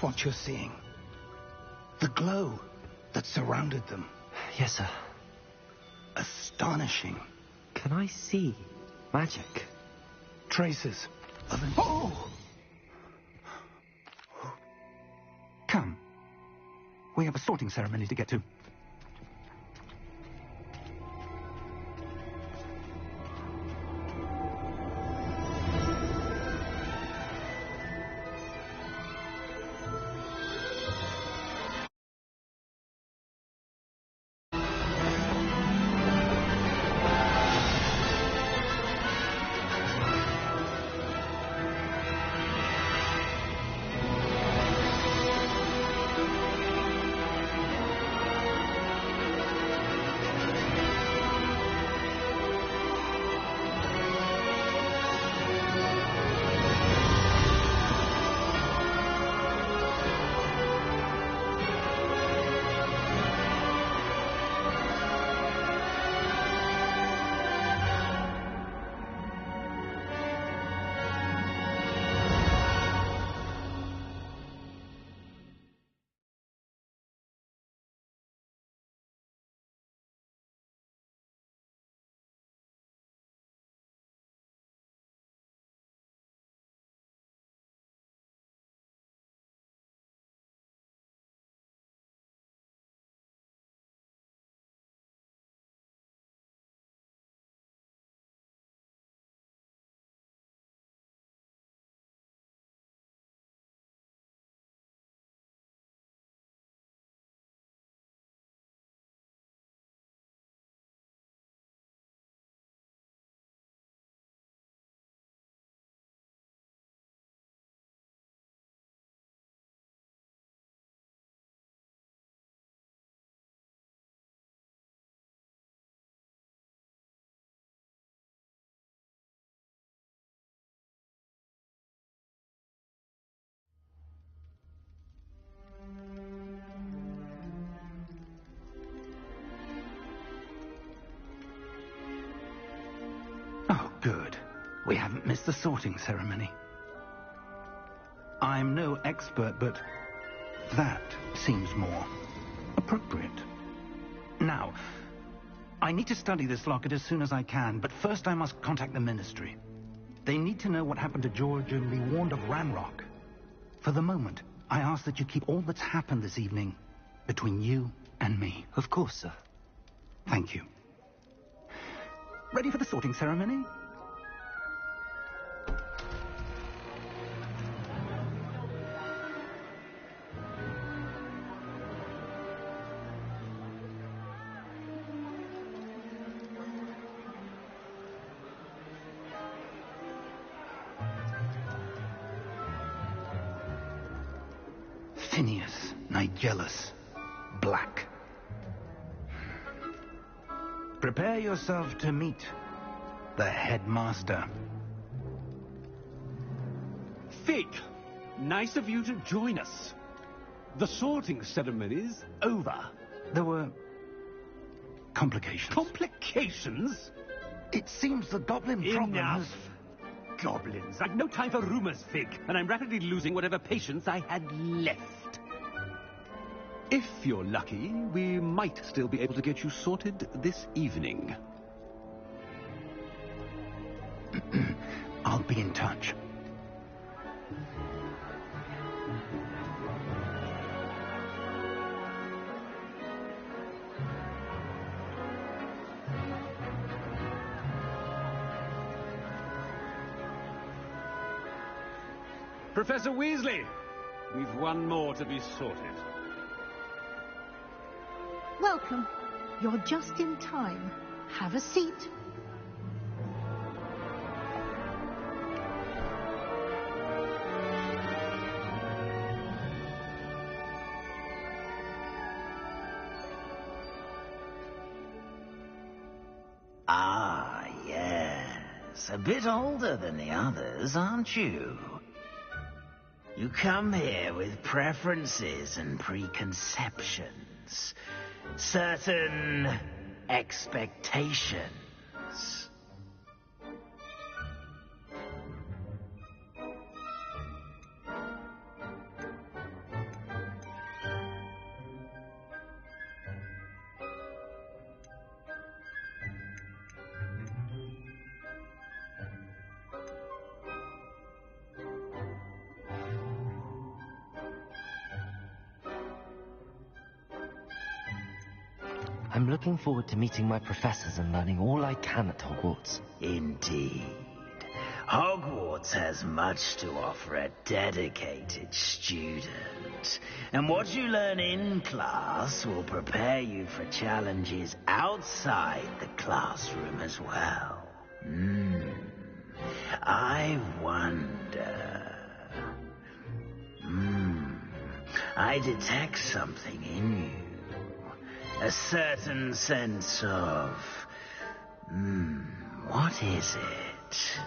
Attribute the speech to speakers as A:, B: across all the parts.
A: That's what you're seeing. The glow that surrounded them.
B: Yes, sir.
A: Astonishing.
B: Can I see magic?
A: Traces of an... Oh! Come. We have a sorting ceremony to get to. Oh, good. We haven't missed the sorting ceremony. I'm no expert, but that seems more appropriate. Now, I need to study this locket as soon as I can, but first I must contact the Ministry. They need to know what happened to George and be warned of Ranrock. For the moment, I ask that you keep all that's happened this evening between you and me.
B: Of course, sir.
A: Thank you. Ready for the sorting ceremony? Phineas, Nigellus, Black. Prepare yourself to meet the headmaster.
C: Fig, nice of you to join us. The sorting ceremony's over.
A: There were complications.
C: Complications?
A: It seems the goblin problem
C: Enough.
A: has...
C: Goblins. I've no time for rumors, Fig, and I'm rapidly losing whatever patience I had left. If you're lucky, we might still be able to get you sorted this evening.
A: I'll be in touch.
C: Professor Weasley, we've one more to be sorted.
D: Welcome. You're just in time. Have a seat.
E: Ah, yes. A bit older than the others, aren't you? You come here with preferences and preconceptions. Certain expectations.
B: I'm looking forward to meeting my professors and learning all I can at Hogwarts.
E: Indeed. Hogwarts has much to offer a dedicated student. And what you learn in class will prepare you for challenges outside the classroom as well. I wonder... I detect something in you. A certain sense of... what is it?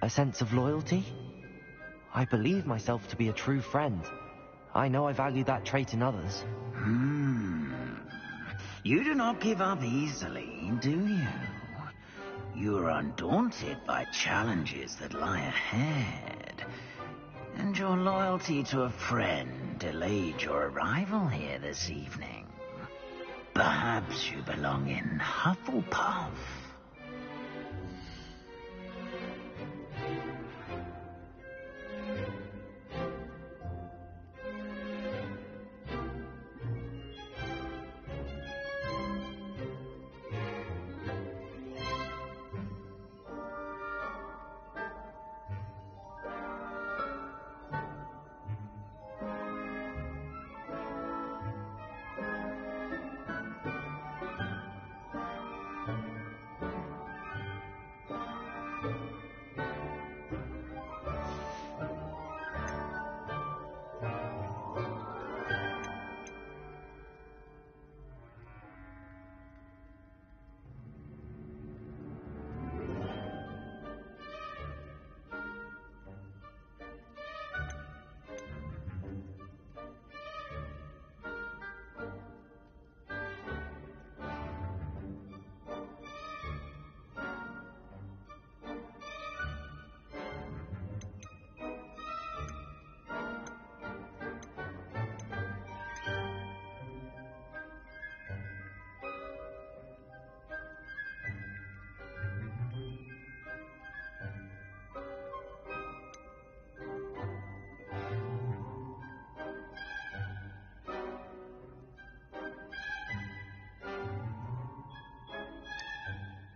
B: A sense of loyalty? I believe myself to be a true friend. I know I value that trait in others.
E: You do not give up easily, do you? You are undaunted by challenges that lie ahead. And your loyalty to a friend delayed your arrival here this evening. Perhaps you belong in Hufflepuff.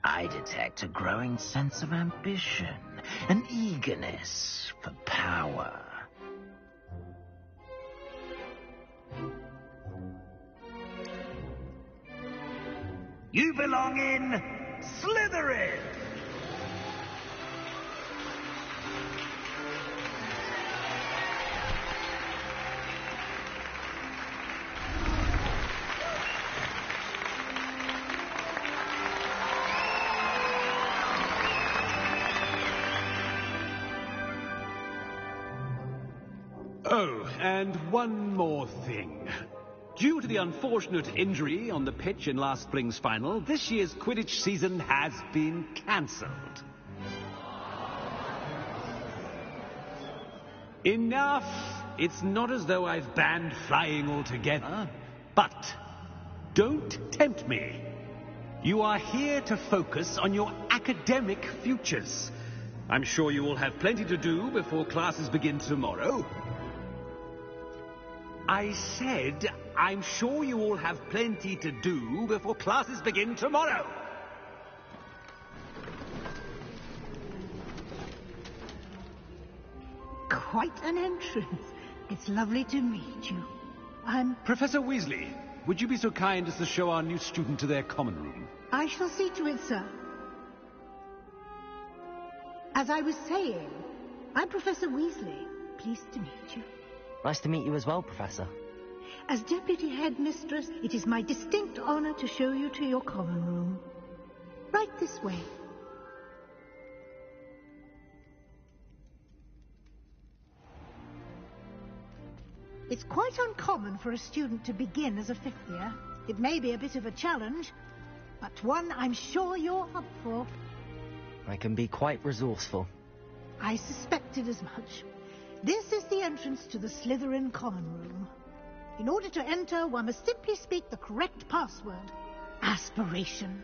E: I detect a growing sense of ambition, an eagerness for power. You belong in Slytherin!
C: Oh, and one more thing. Due to the unfortunate injury on the pitch in last spring's final, this year's Quidditch season has been cancelled. Enough! It's not as though I've banned flying altogether. But don't tempt me. You are here to focus on your academic futures. I'm sure you will have plenty to do before classes begin tomorrow. I said, I'm sure you all have plenty to do before classes begin tomorrow.
D: Quite an entrance. It's lovely to meet you.
C: Professor Weasley, would you be so kind as to show our new student to their common room?
D: I shall see to it, sir. As I was saying, I'm Professor Weasley. Pleased to meet you.
B: Nice to meet you as well, Professor.
D: As Deputy Headmistress, it is my distinct honor to show you to your common room. Right this way. It's quite uncommon for a student to begin as a fifth year. It may be a bit of a challenge, but one I'm sure you're up for.
B: I can be quite resourceful.
D: I suspected as much. This is the entrance to the Slytherin common room. In order to enter, one must simply speak the correct password. Aspiration.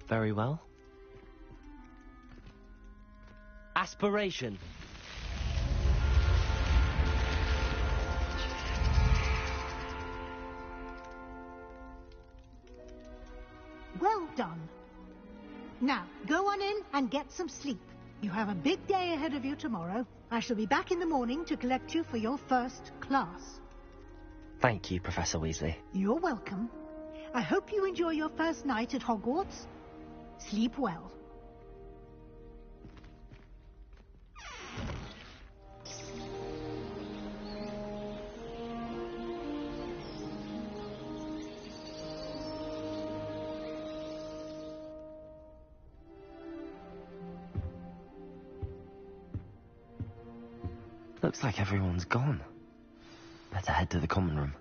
B: Very well. Aspiration.
D: Well done. Now, go on in and get some sleep. You have a big day ahead of you tomorrow. I shall be back in the morning to collect you for your first class.
B: Thank you, Professor Weasley.
D: You're welcome. I hope you enjoy your first night at Hogwarts. Sleep well.
B: Looks like everyone's gone. Better head to the common room.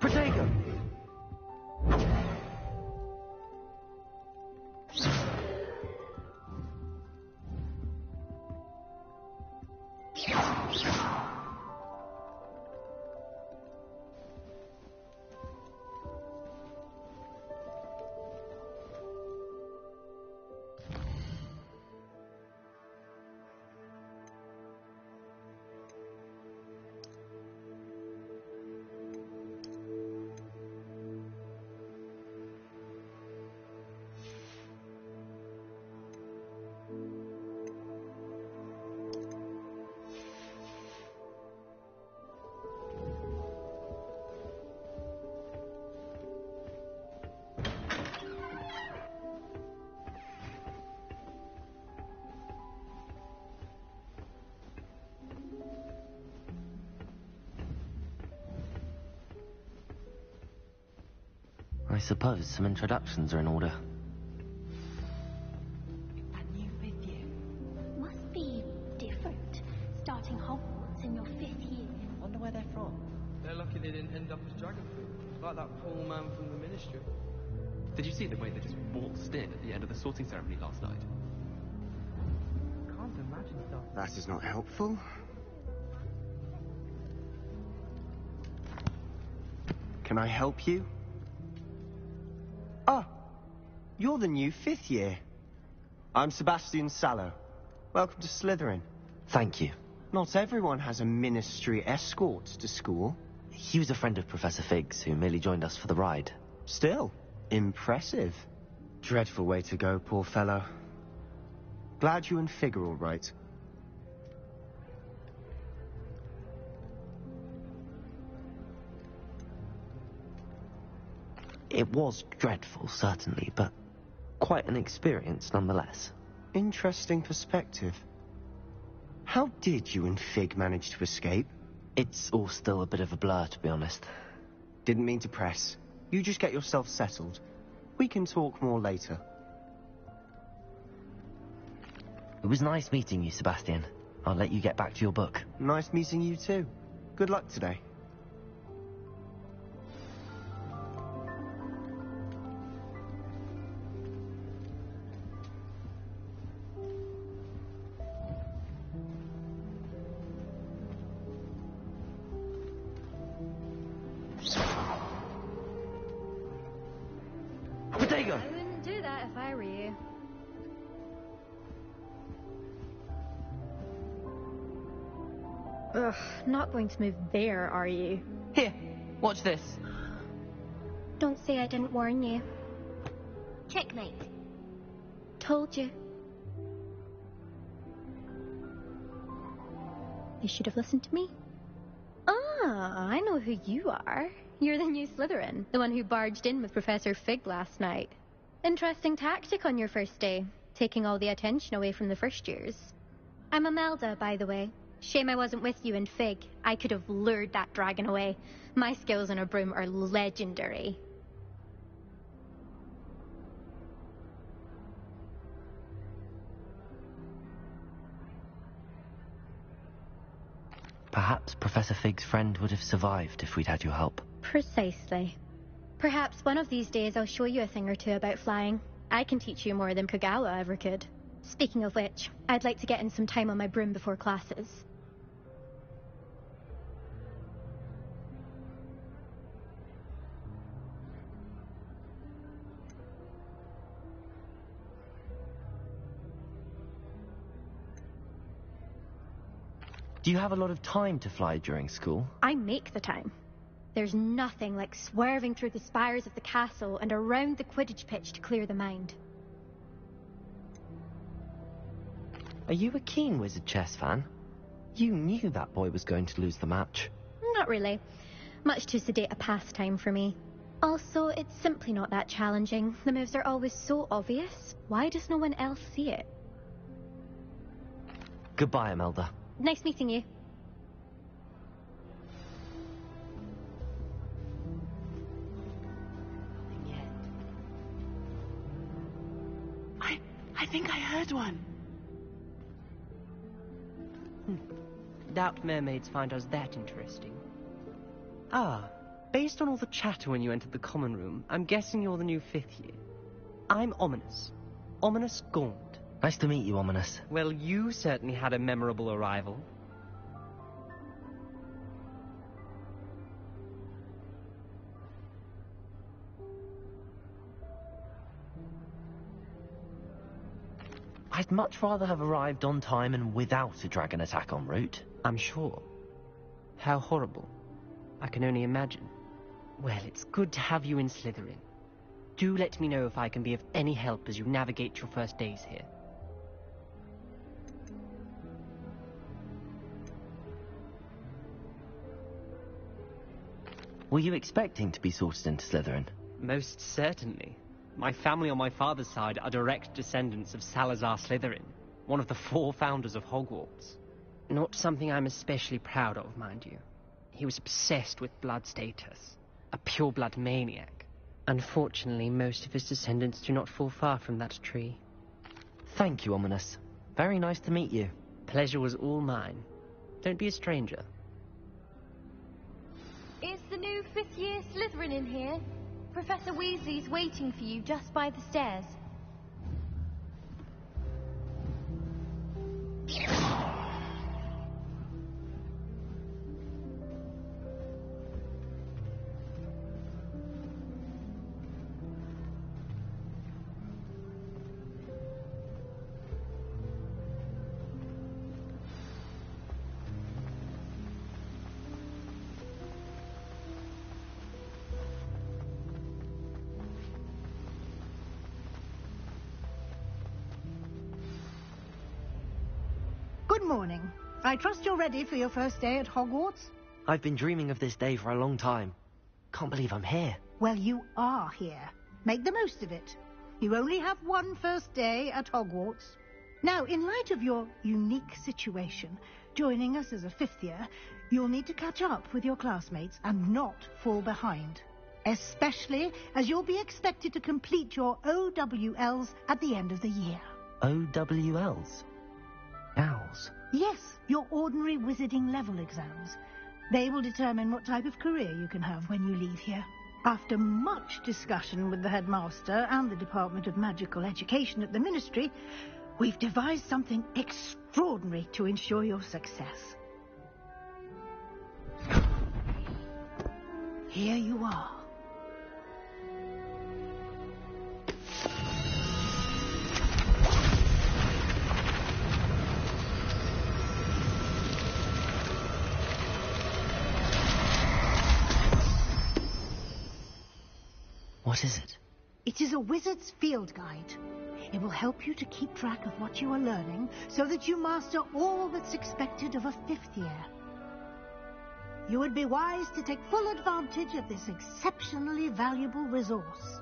B: Protego! I suppose some introductions are in order.
F: A new fifth year. Must be different, starting Hogwarts in your fifth year.
B: Wonder where they're from.
G: They're lucky they didn't end up as dragon fruit, like that poor man from the Ministry.
C: Did you see the way they just waltzed in at the end of the sorting ceremony last night?
G: Can't imagine stuff.
H: That is not helpful. Can I help you? Ah, you're the new fifth year. I'm Sebastian Sallow. Welcome to Slytherin.
B: Thank you.
H: Not everyone has a ministry escort to school.
B: He was a friend of Professor Fig's who merely joined us for the ride.
H: Still, impressive. Dreadful way to go, poor fellow. Glad you and Fig are all right.
B: It was dreadful, certainly, but quite an experience nonetheless.
H: Interesting perspective. How did you and Fig manage to escape?
B: It's all still a bit of a blur, to be honest.
H: Didn't mean to press. You just get yourself settled. We can talk more later.
B: It was nice meeting you, Sebastian. I'll let you get back to your book.
H: Nice meeting you too. Good luck today.
B: Protego!
F: I wouldn't do that if I were you.
I: Ugh, not going to move there, are you?
B: Here, watch this.
F: Don't say I didn't warn you. Checkmate. Told you. You should have listened to me.
I: Ah, I know who you are. You're the new Slytherin, the one who barged in with Professor Fig last night. Interesting tactic on your first day, taking all the attention away from the first years.
F: I'm Imelda, by the way. Shame I wasn't with you in Fig. I could have lured that dragon away.
I: My skills on a broom are legendary.
B: Perhaps Professor Fig's friend would have survived if we'd had your help.
I: Precisely. Perhaps one of these days I'll show you a thing or two about flying. I can teach you more than Kogawa ever could.
F: Speaking of which, I'd like to get in some time on my broom before classes.
B: Do you have a lot of time to fly during school?
I: I make the time.
F: There's nothing like swerving through the spires of the castle and around the Quidditch pitch to clear the mind.
B: Are you a keen Wizard chess fan? You knew that boy was going to lose the match.
I: Not really. Much too sedate a pastime for me.
F: Also, it's simply not that challenging. The moves are always so obvious. Why does no one else see it?
B: Goodbye, Imelda.
F: Nice meeting you.
J: I think I heard one.
K: Doubt mermaids find us that interesting. Ah, based on all the chatter when you entered the common room, I'm guessing you're the new 5th year. I'm Ominous. Ominous Gaunt.
B: Nice to meet you, Ominous.
K: Well, you certainly had a memorable arrival.
B: I'd much rather have arrived on time and without a dragon attack en route.
K: I'm sure. How horrible. I can only imagine. Well, it's good to have you in Slytherin. Do let me know if I can be of any help as you navigate your first days here.
B: Were you expecting to be sorted into Slytherin?
K: Most certainly. My family on my father's side are direct descendants of Salazar Slytherin, one of the 4 founders of Hogwarts. Not something I'm especially proud of, mind you. He was obsessed with blood status, a pure-blood maniac. Unfortunately, most of his descendants do not fall far from that tree.
B: Thank you, Ominous. Very nice to meet you.
K: Pleasure was all mine. Don't be a stranger.
F: Is the new 5th year Slytherin in here? Professor Weasley's waiting for you just by the stairs.
D: Good morning. I trust you're ready for your first day at Hogwarts?
B: I've been dreaming of this day for a long time. Can't believe I'm here.
D: Well, you are here. Make the most of it. You only have one first day at Hogwarts. Now, in light of your unique situation, joining us as a 5th year, you'll need to catch up with your classmates and not fall behind. Especially as you'll be expected to complete your OWLs at the end of the year.
B: OWLs? Owls?
D: Yes, your ordinary wizarding level exams. They will determine what type of career you can have when you leave here. After much discussion with the headmaster and the Department of Magical Education at the Ministry, we've devised something extraordinary to ensure your success. Here you are.
B: What is it?
D: It is a wizard's field guide. It will help you to keep track of what you are learning so that you master all that's expected of a 5th year. You would be wise to take full advantage of this exceptionally valuable resource.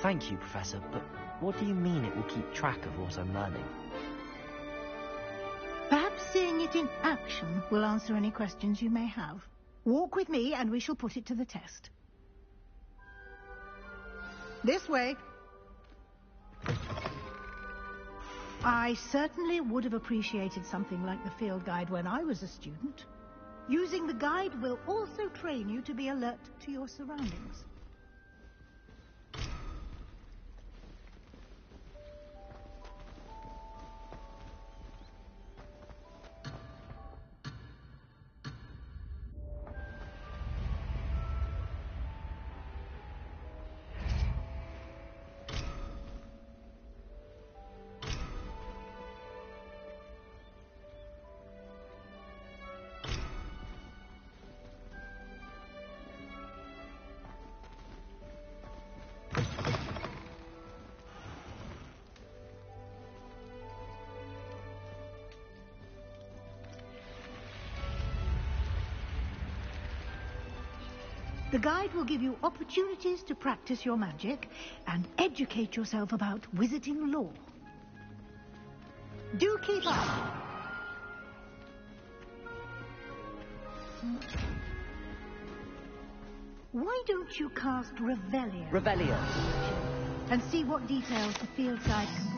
B: Thank you, Professor, but what do you mean it will keep track of what I'm learning?
D: Perhaps seeing it in action will answer any questions you may have. Walk with me and we shall put it to the test. This way. I certainly would have appreciated something like the field guide when I was a student. Using the guide will also train you to be alert to your surroundings. The guide will give you opportunities to practice your magic and educate yourself about wizarding lore. Do keep up! Why don't you cast Revelio?
B: Revelio.
D: And see what details the field guide can provide.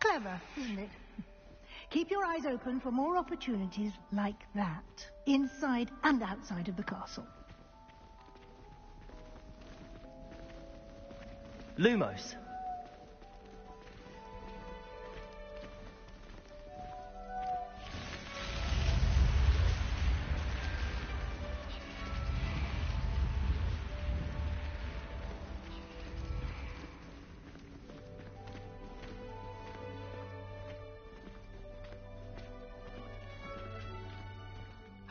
D: Clever, isn't it? Keep your eyes open for more opportunities like that, inside and outside of the castle.
B: Lumos.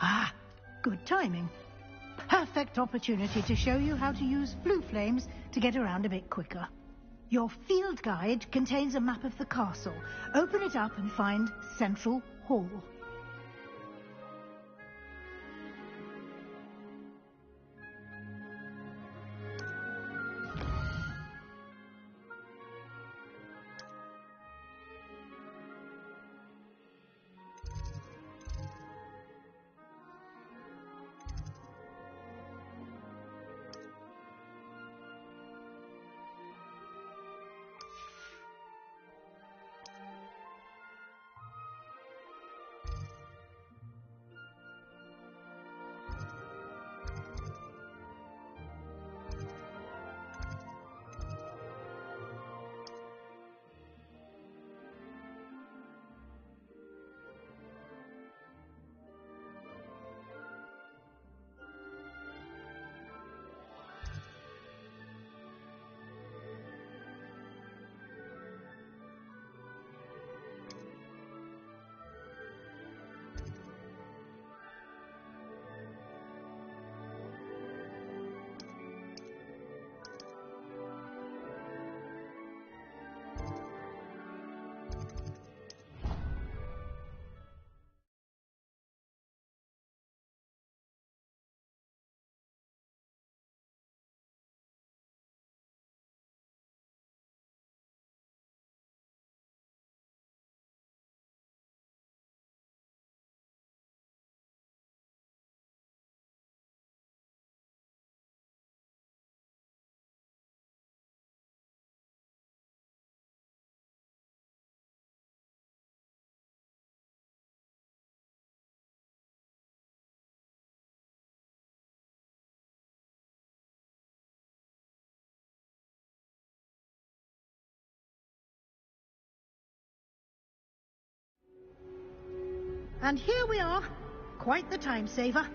D: Ah, good timing. Perfect opportunity to show you how to use blue flames to get around a bit quicker. Your field guide contains a map of the castle. Open it up and find Central Hall. And here we are. Quite the time saver.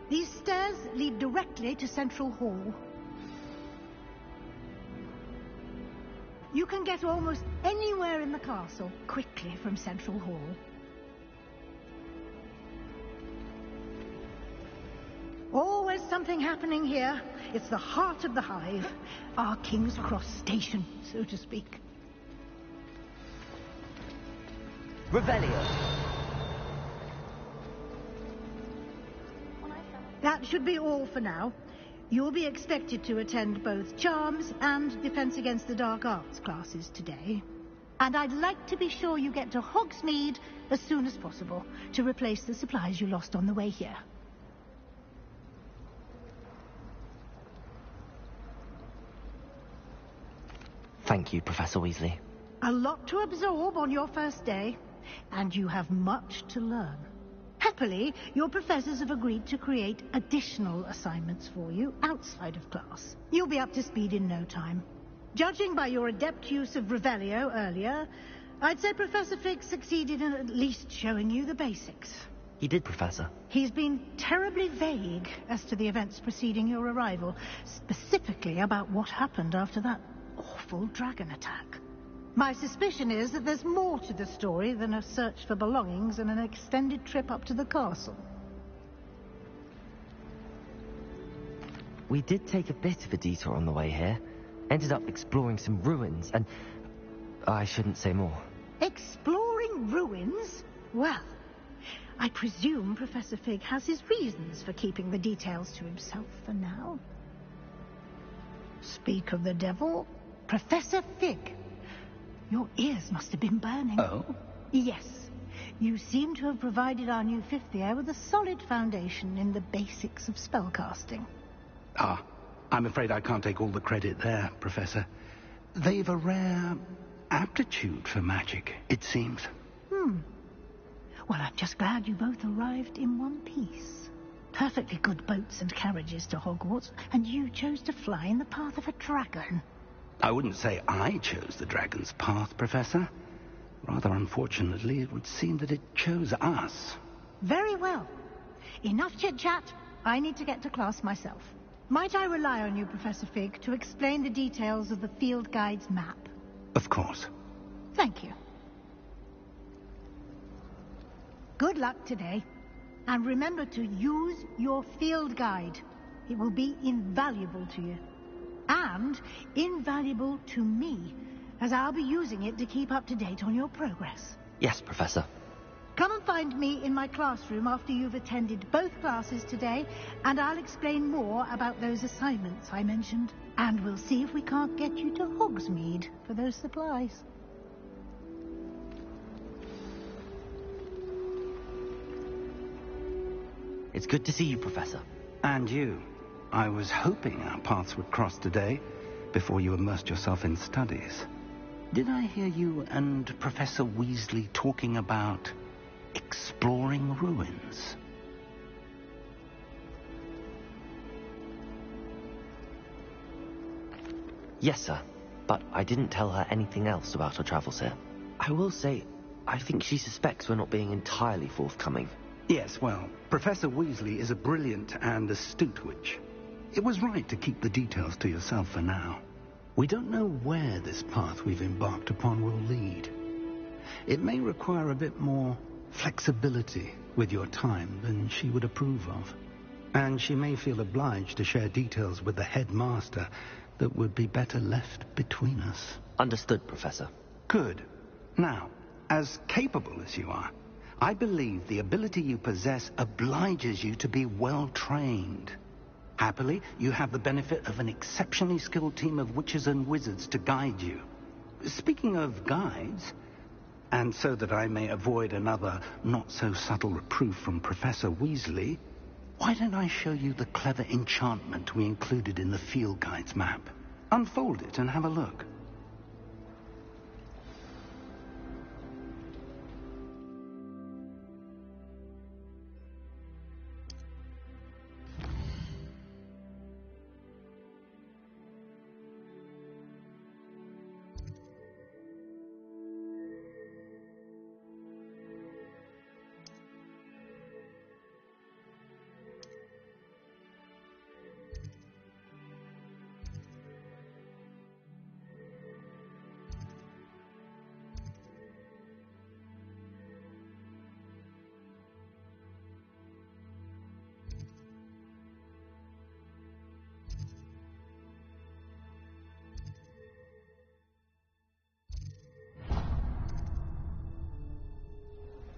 D: These stairs lead directly to Central Hall. You can get almost anywhere in the castle quickly from Central Hall. Always something happening here. It's the heart of the hive. Our King's Cross station, so to speak.
B: Revelio.
D: That should be all for now. You'll be expected to attend both Charms and Defense Against the Dark Arts classes today. And I'd like to be sure you get to Hogsmeade as soon as possible to replace the supplies you lost on the way here.
B: Thank you, Professor Weasley.
D: A lot to absorb on your first day, and you have much to learn. Happily, your professors have agreed to create additional assignments for you outside of class. You'll be up to speed in no time. Judging by your adept use of Revelio earlier, I'd say Professor Fig succeeded in at least showing you the basics.
B: He did, Professor.
D: He's been terribly vague as to the events preceding your arrival, specifically about what happened after that awful dragon attack. My suspicion is that there's more to the story than a search for belongings and an extended trip up to the castle.
B: We did take a bit of a detour on the way here. Ended up exploring some ruins and... I shouldn't say more.
D: Exploring ruins? Well, I presume Professor Fig has his reasons for keeping the details to himself for now. Speak of the devil, Professor Fig. Your ears must have been burning.
A: Oh?
D: Yes. You seem to have provided our new fifth year with a solid foundation in the basics of spellcasting.
A: Ah, I'm afraid I can't take all the credit there, Professor. They've a rare aptitude for magic, it seems.
D: Well, I'm just glad you both arrived in one piece. Perfectly good boats and carriages to Hogwarts, and you chose to fly in the path of a dragon.
A: I wouldn't say I chose the dragon's path, Professor. Rather unfortunately, it would seem that it chose us.
D: Very well. Enough chit-chat. I need to get to class myself. Might I rely on you, Professor Fig, to explain the details of the field guide's map?
A: Of course.
D: Thank you. Good luck today. And remember to use your field guide. It will be invaluable to you. And invaluable to me, as I'll be using it to keep up to date on your progress.
B: Yes, Professor.
D: Come and find me in my classroom after you've attended both classes today, and I'll explain more about those assignments I mentioned. And we'll see if we can't get you to Hogsmeade for those supplies.
B: It's good to see you, Professor.
A: And you. I was hoping our paths would cross today, before you immersed yourself in studies. Did I hear you and Professor Weasley talking about exploring ruins?
B: Yes, sir. But I didn't tell her anything else about our travels here. I will say, I think she suspects we're not being entirely forthcoming.
A: Yes, well, Professor Weasley is a brilliant and astute witch. It was right to keep the details to yourself for now. We don't know where this path we've embarked upon will lead. It may require a bit more flexibility with your time than she would approve of. And she may feel obliged to share details with the headmaster that would be better left between us.
B: Understood, Professor.
A: Good. Now, as capable as you are, I believe the ability you possess obliges you to be well trained. Happily, you have the benefit of an exceptionally skilled team of witches and wizards to guide you. Speaking of guides, and so that I may avoid another not-so-subtle reproof from Professor Weasley, why don't I show you the clever enchantment we included in the field guide's map? Unfold it and have a look.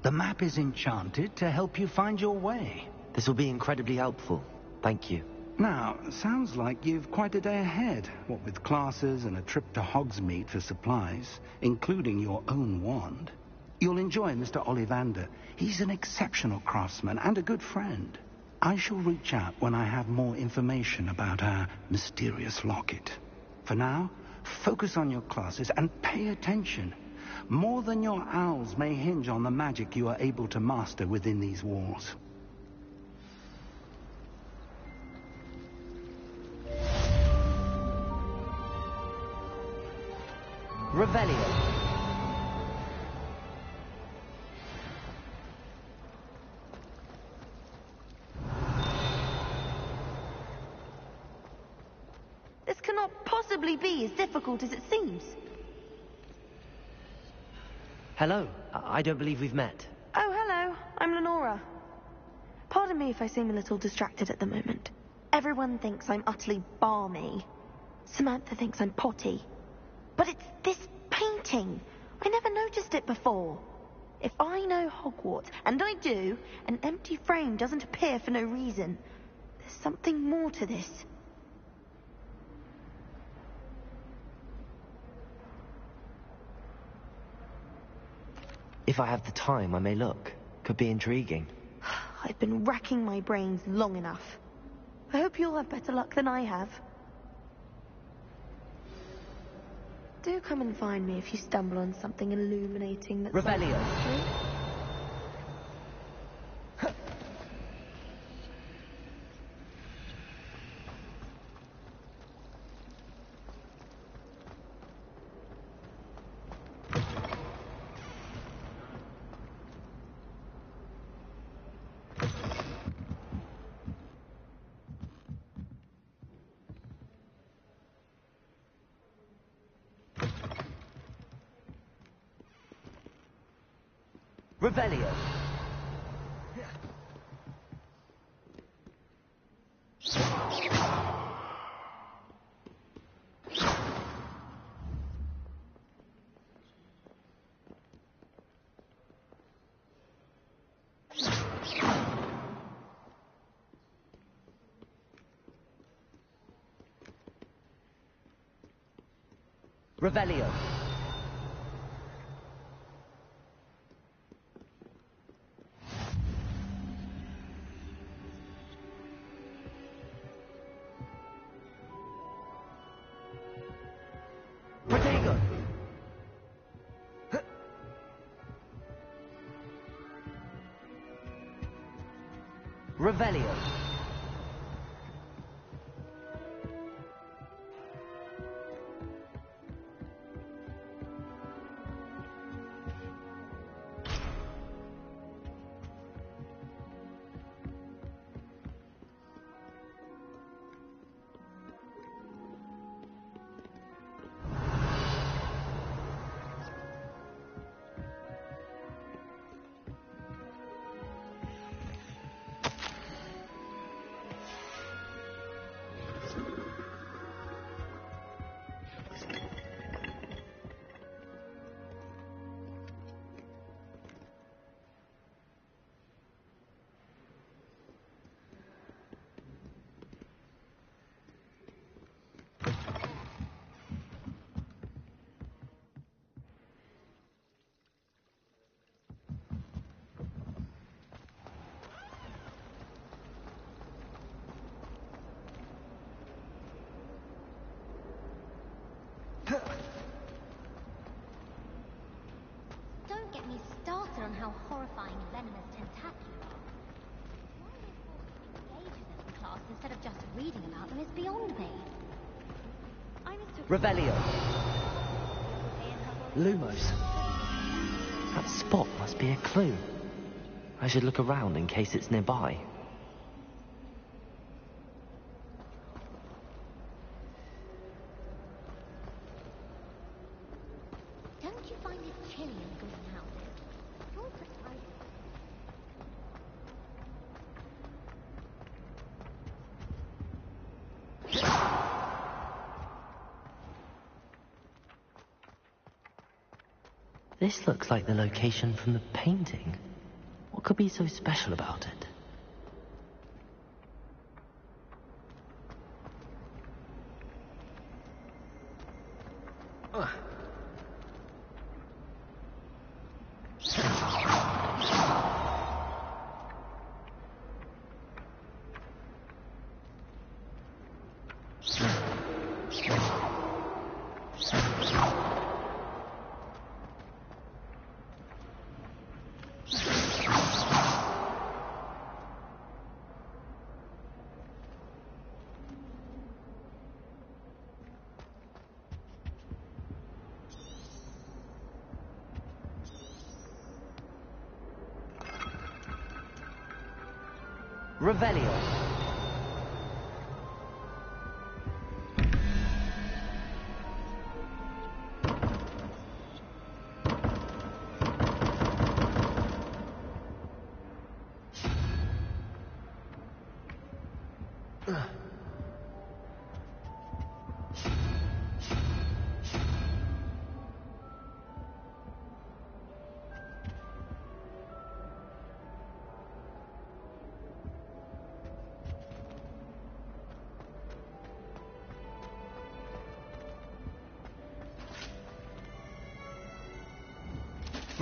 A: The map is enchanted to help you find your way.
B: This will be incredibly helpful. Thank you.
A: Now, sounds like you've quite a day ahead, what with classes and a trip to Hogsmeade for supplies, including your own wand. You'll enjoy Mr. Ollivander. He's an exceptional craftsman and a good friend. I shall reach out when I have more information about our mysterious locket. For now, focus on your classes and pay attention. More than your owls may hinge on the magic you are able to master within these walls.
B: Revelio.
J: This cannot possibly be as difficult as it seems.
B: Hello. I don't believe we've met.
J: Oh, hello. I'm Lenora. Pardon me if I seem a little distracted at the moment. Everyone thinks I'm utterly balmy. Samantha thinks I'm potty. But it's this painting. I never noticed it before. If I know Hogwarts, and I do, an empty frame doesn't appear for no reason. There's something more to this.
B: If I have the time, I may look. Could be intriguing.
J: I've been racking my brains long enough. I hope you'll have better luck than I have. Do come and find me if you stumble on something illuminating that's...
B: Revelio. Revelio. Revelio. Protego. Revelio.
F: Don't get me started on how horrifying venomous tentacula are. Why we're forced to engage with them in class instead of just reading about them is beyond me. I mistook...
B: Revelio. Lumos. That spot must be a clue. I should look around in case it's nearby.
F: Don't you find it chilly in the greenhouses? It's all surprising.
B: This looks like the location from the painting. What could be so special about it? Revelio.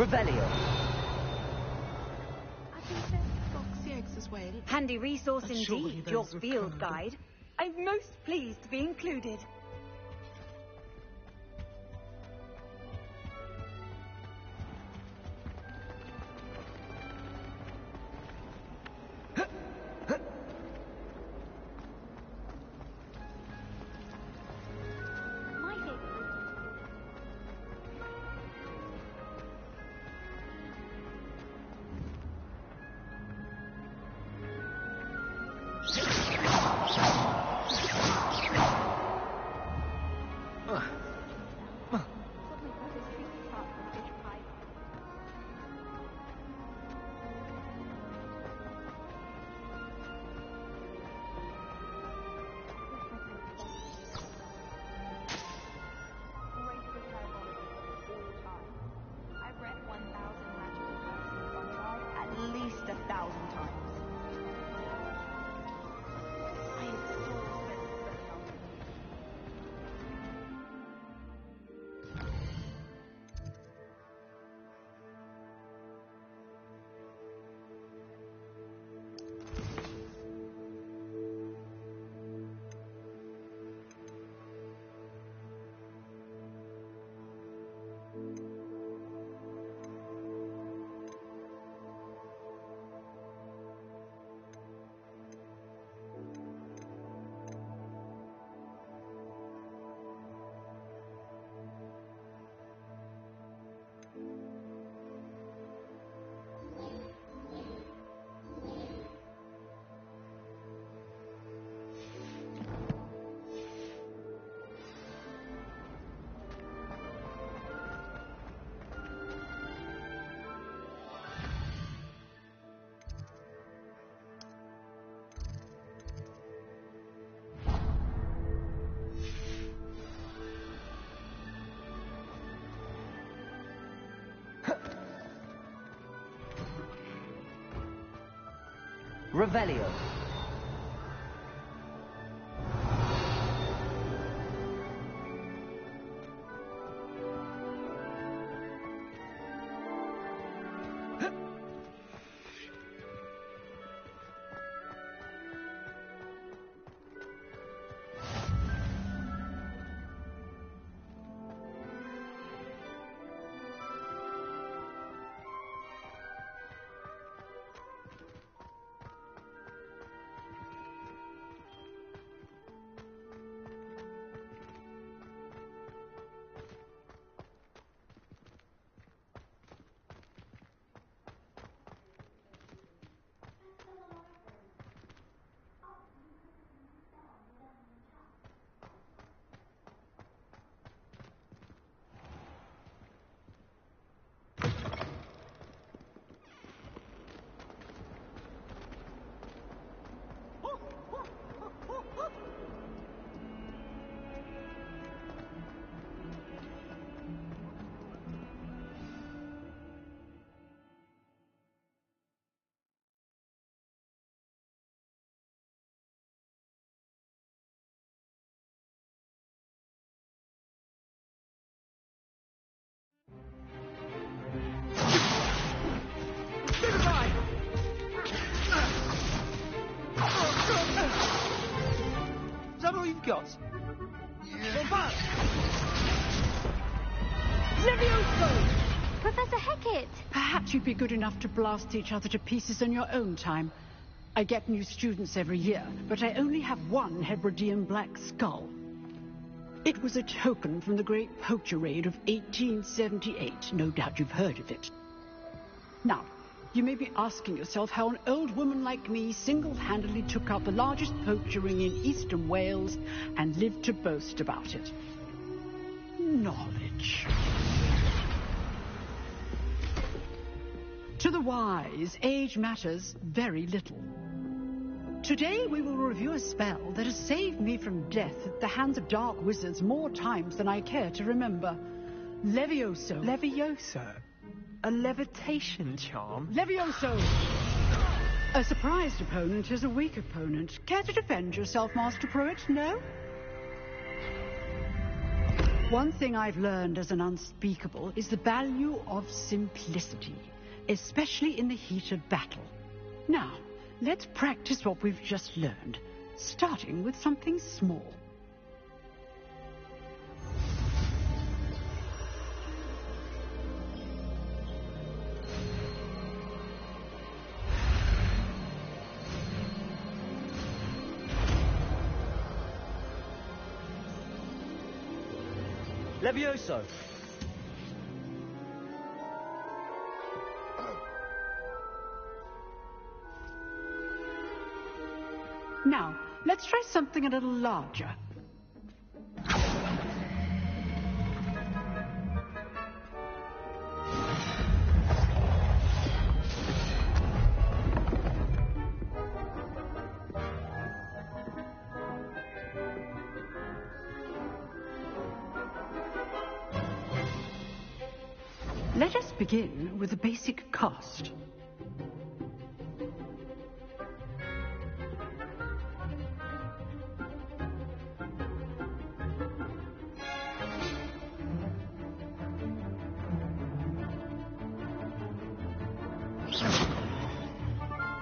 B: Revelio.
L: Handy resource indeed, your field guide. I'm most pleased to be included.
B: Revelio.
K: you've got?
M: Levioso!
I: Professor Hecat!
M: Perhaps you'd be good enough to blast each other to pieces in your own time. I get new students every year, but I only have one Hebridean black skull. It was a token from the Great Poacher Raid of 1878. No doubt you've heard of it. Now, you may be asking yourself how an old woman like me single-handedly took out the largest poacher ring in eastern Wales and lived to boast about it. Knowledge. To the wise, age matters very little. Today we will review a spell that has saved me from death at the hands of dark wizards more times than I care to remember. Levioso.
K: Levioso? A levitation charm?
M: Levioso! A surprised opponent is a weak opponent. Care to defend yourself, Master Pruitt? No? One thing I've learned as an unspeakable is the value of simplicity, especially in the heat of battle. Now, let's practice what we've just learned, starting with something small.
B: Levioso!
M: Now, let's try something a little larger. Let us begin with a basic cast.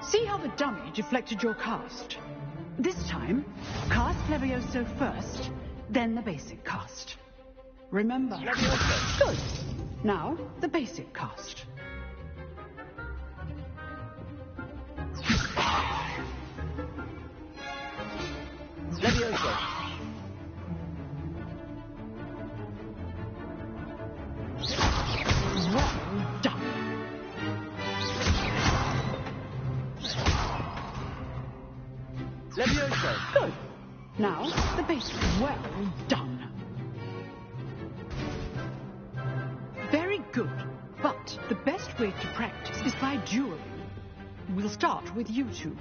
M: See how the dummy deflected your cast? This time, cast Levioso first, then the basic cast. Remember. Levioso. Good. Now, the basic cast.
B: Levioso!
M: Well done.
B: Levioso!
M: Good. Now, the basic. Well done. Very good. But the best way to practice is by dueling. We'll start with you two.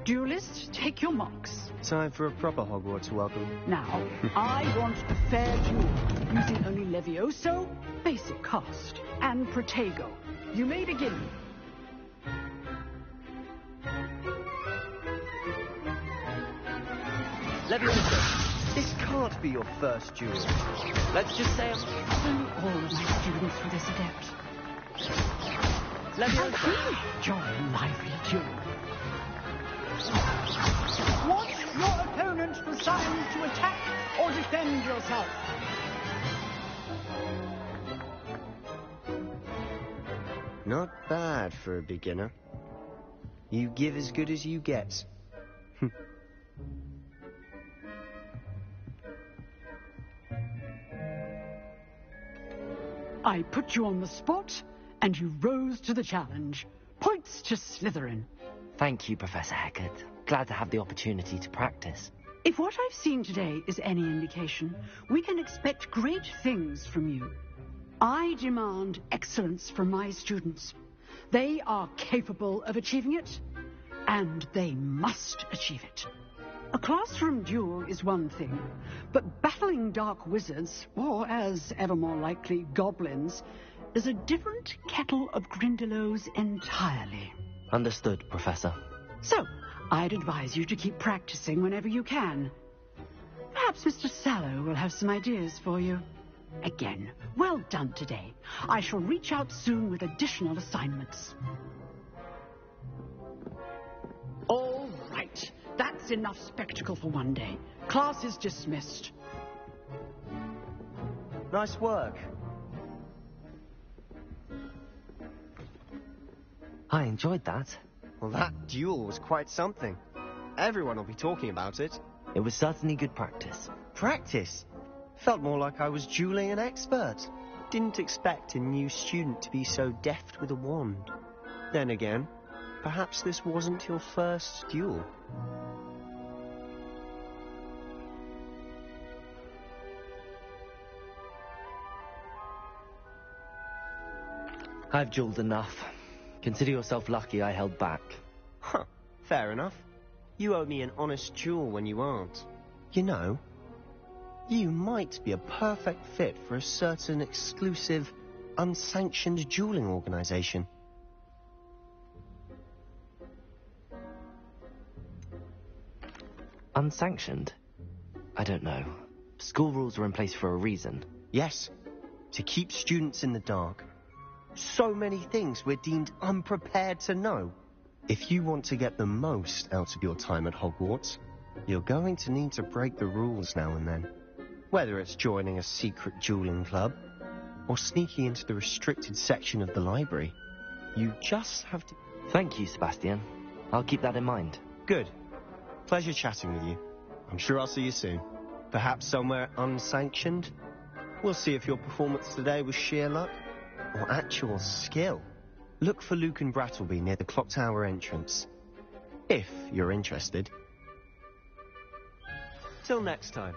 M: Duelists, take your marks.
H: Time for a proper Hogwarts welcome.
M: Now, I want a fair duel, using only Levioso, basic cast, and Protego. You may begin.
B: Levioso! This can't be your first duel. Let's just say
M: Only all of my students were this adept.
B: Levioso!
M: I enjoy a lively duel. Want your opponent assigned to attack or defend yourself?
H: Not bad for a beginner. You give as good as you get.
M: I put you on the spot, and you rose to the challenge. Points to Slytherin.
B: Thank you, Professor Hecat. Glad to have the opportunity to practice.
M: If what I've seen today is any indication, we can expect great things from you. I demand excellence from my students. They are capable of achieving it, and they must achieve it. A classroom duel is one thing, but battling dark wizards, or as ever more likely, goblins, is a different kettle of Grindylows entirely.
B: Understood, Professor.
M: So, I'd advise you to keep practicing whenever you can. Perhaps Mr. Sallow will have some ideas for you. Again, well done today. I shall reach out soon with additional assignments. All right, that's That's enough spectacle for one day. Class is dismissed.
H: Nice work.
B: I enjoyed that.
H: Well, that duel was quite something. Everyone will be talking about it.
B: It was certainly good practice.
H: Practice? Felt more like I was dueling an expert. Didn't expect a new student to be so deft with a wand. Then again, perhaps this wasn't your first duel.
B: I've dueled enough. Consider yourself lucky I held back.
H: Huh, fair enough. You owe me an honest duel when you aren't. You know, you might be a perfect fit for a certain exclusive, unsanctioned dueling organization.
B: Unsanctioned? I don't know. School rules are in place for a reason.
H: Yes, to keep students in the dark. So many things we're deemed unprepared to know. If you want to get the most out of your time at Hogwarts, you're going to need to break the rules now and then. Whether it's joining a secret dueling club, or sneaking into the restricted section of the library, you just have to...
B: Thank you, Sebastian. I'll keep that in mind.
H: Good. Pleasure chatting with you. I'm sure I'll see you soon. Perhaps somewhere unsanctioned? We'll see if your performance today was sheer luck, or actual skill. Look for Luke and Brattleby near the clock tower entrance. If you're interested. Till next time.